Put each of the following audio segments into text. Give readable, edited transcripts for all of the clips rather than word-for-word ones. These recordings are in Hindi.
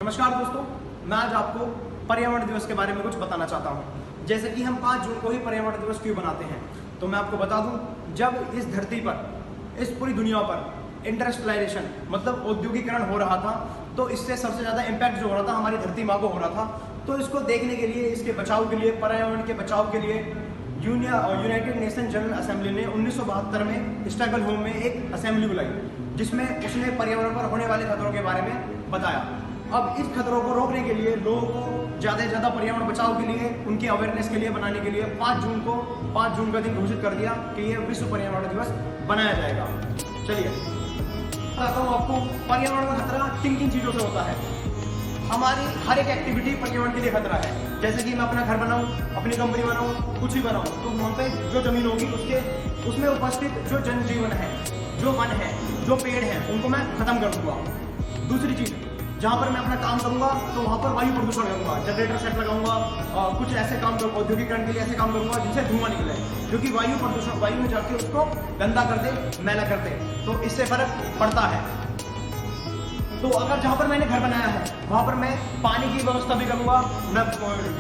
नमस्कार दोस्तों, मैं आज आपको पर्यावरण दिवस के बारे में कुछ बताना चाहता हूँ। जैसे कि हम 5 जून को ही पर्यावरण दिवस क्यों बनाते हैं, तो मैं आपको बता दूं, जब इस धरती पर, इस पूरी दुनिया पर इंडस्ट्रियलाइजेशन मतलब औद्योगिकरण हो रहा था, तो इससे सबसे ज़्यादा इम्पैक्ट जो हो रहा था हमारी धरती माँ को हो रहा था। तो इसको देखने के लिए, इसके बचाव के लिए, पर्यावरण के बचाव के लिए यूनाइटेड नेशन जनरल असेंबली ने 1972 में स्टॉकहोम में एक असेंबली बुलाई, जिसमें उसने पर्यावरण पर होने वाले खतरों के बारे में बताया। अब इस खतरों को रोकने के लिए, लोगों को ज़्यादा से ज़्यादा पर्यावरण बचाव के लिए, उनके अवेयरनेस के लिए बनाने के लिए 5 जून का दिन घोषित कर दिया कि ये विश्व पर्यावरण दिवस बनाया जाएगा। चलिए बताता हूँ आपको पर्यावरण का खतरा किन किन चीज़ों से होता है। हमारी हर एक एक्टिविटी पर्यावरण के लिए खतरा है। जैसे कि मैं अपना घर बनाऊं, अपनी कंपनी बनाऊं, कुछ भी बनाऊं, तो वहाँ पे जो जमीन होगी उसमें उपस्थित जो जनजीवन है, जो वन है, जो पेड़ है, उनको मैं खत्म कर दूंगा। दूसरी चीज, जहाँ पर मैं अपना काम करूंगा तो वहाँ पर वायु प्रदूषण करूंगा, जनरेटर सेट लगाऊंगा, कुछ ऐसे काम करूंगा, औद्योगिकरण के लिए ऐसे काम करूंगा जिनसे धुआं निकले, क्योंकि वायु में जाके उसको गंदा कर दे, मैला कर दे, तो इससे फर्क पड़ता है। तो अगर जहाँ पर मैंने घर बनाया है वहाँ पर मैं पानी की व्यवस्था भी करूँगा, मैं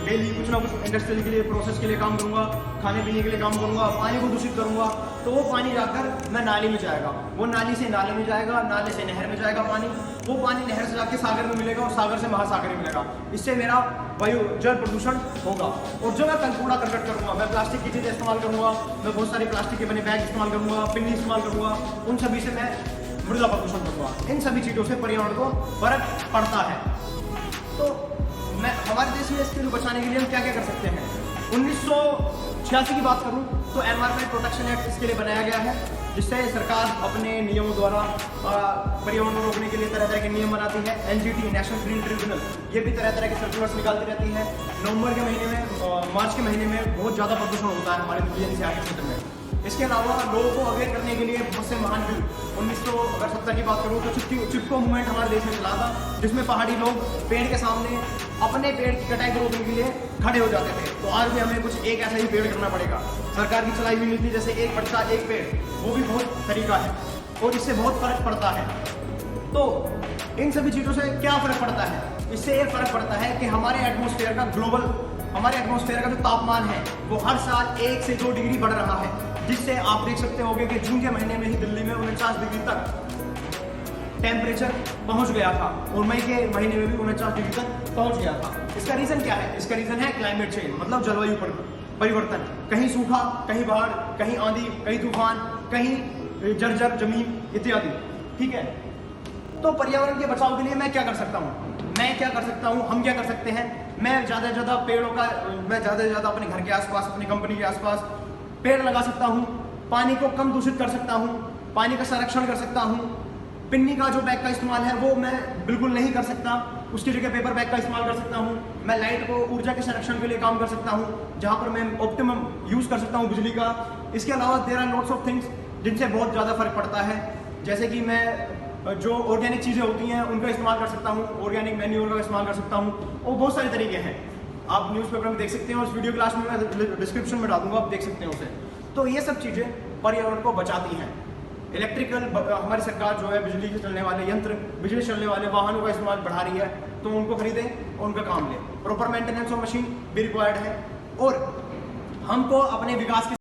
डेली कुछ ना कुछ इंडस्ट्रियल के लिए, प्रोसेस के लिए काम करूँगा, खाने पीने के लिए काम करूँगा, पानी को दूषित करूँगा, तो वो पानी जाकर मैं नाली में जाएगा, वो नाली से नाले में जाएगा, नाले से नहर में जाएगा पानी, वो पानी नहर से जाके सागर में मिलेगा और सागर से महासागर में मिलेगा। इससे मेरा जल प्रदूषण होगा। और जो मैं कूड़ा करकट करूँगा, मैं प्लास्टिक की चीज़ें इस्तेमाल करूँगा, मैं बहुत सारी प्लास्टिक के बने बैग इस्तेमाल करूँगा, पिन्नी इस्तेमाल करूँगा, उन सभी से मैं मृदा प्रदूषण करूँगा। इन सभी चीज़ों से पर्यावरण को फर्क पड़ता है। तो मैं हमारे देश में इसके लिए बचाने के लिए हम क्या क्या कर सकते हैं। 1986 की बात करूँ तो एनवायरमेंट प्रोटेक्शन एक्ट इसके लिए बनाया गया है, जिससे सरकार अपने नियमों द्वारा पर्यावरण को रोकने के लिए तरह तरह के नियम बनाती है। एनजीटी, नेशनल ग्रीन ट्रिब्यूनल, ये भी तरह तरह के सर्कुलर्स निकालती रहती है। नवंबर के महीने में, मार्च के महीने में बहुत ज़्यादा प्रदूषण होता है हमारे DNCR के क्षेत्र में। इसके अलावा लोगों को अवेयर करने के लिए बहुत से महान बिल, 1970 की बात करूँ तो चिपको मूवमेंट हमारे देश में चला था, जिसमें पहाड़ी लोग पेड़ के सामने अपने पेड़ की कटाई को रोकने के लिए खड़े हो जाते थे। तो आज भी हमें कुछ एक ऐसा ही पेड़ करना पड़ेगा। सरकार की चलाई हुई नीति जैसे एक बच्चा एक पेड़, वो भी बहुत तरीका है और इससे बहुत फर्क पड़ता है। तो इन सभी चीज़ों से क्या फर्क पड़ता है? इससे ये फर्क पड़ता है कि हमारे एटमॉस्फेयर का जो तापमान है वो हर साल 1 से 2 डिग्री बढ़ रहा है, जिससे आप देख सकते होंगे कि जून के महीने में ही दिल्ली में 49 डिग्री तक टेम्परेचर पहुंच गया था और मई के महीने में भी 49 डिग्री तक पहुंच गया था। इसका रीजन क्या है? इसका रीजन है क्लाइमेट चेंज, मतलब जलवायु परिवर्तन। कहीं सूखा, कहीं बाढ़, कहीं आंधी, कहीं तूफान, कहीं जर्जर जमीन इत्यादि। ठीक है, तो पर्यावरण के बचाव के लिए मैं क्या कर सकता हूँ? हम क्या कर सकते हैं? मैं ज़्यादा से ज़्यादा अपने घर के आसपास, अपनी कंपनी के आसपास पेड़ लगा सकता हूँ, पानी को कम दूषित कर सकता हूँ, पानी का संरक्षण कर सकता हूँ। पिन्नी का जो बैग का इस्तेमाल है वो मैं बिल्कुल नहीं कर सकता, उसकी जगह पेपर बैग का इस्तेमाल कर सकता हूँ। मैं लाइट को ऊर्जा के संरक्षण के लिए काम कर सकता हूँ, जहाँ पर मैं ऑप्टिमम यूज़ कर सकता हूँ बिजली का। इसके अलावा there are lots of things जिनसे बहुत ज़्यादा फर्क पड़ता है। जैसे कि मैं जो ऑर्गेनिक चीज़ें होती हैं उनका इस्तेमाल कर सकता हूँ, ऑर्गेनिक मैन्योर का इस्तेमाल कर सकता हूँ, और बहुत सारे तरीके हैं। आप न्यूज़पेपर में देख सकते हैं, उस वीडियो क्लास में मैं डिस्क्रिप्शन में डालूंगा, आप देख सकते हैं उसे। तो ये सब चीज़ें पर्यावरण को बचाती हैं। इलेक्ट्रिकल, हमारी सरकार जो है बिजली से चलने वाले यंत्र, बिजली से चलने वाले वाहनों का इस्तेमाल बढ़ा रही है, तो उनको खरीदें और उनका काम लें। प्रॉपर मेंटेनेंस ऑफ मशीन भी रिक्वायर्ड है, और हमको अपने विकास की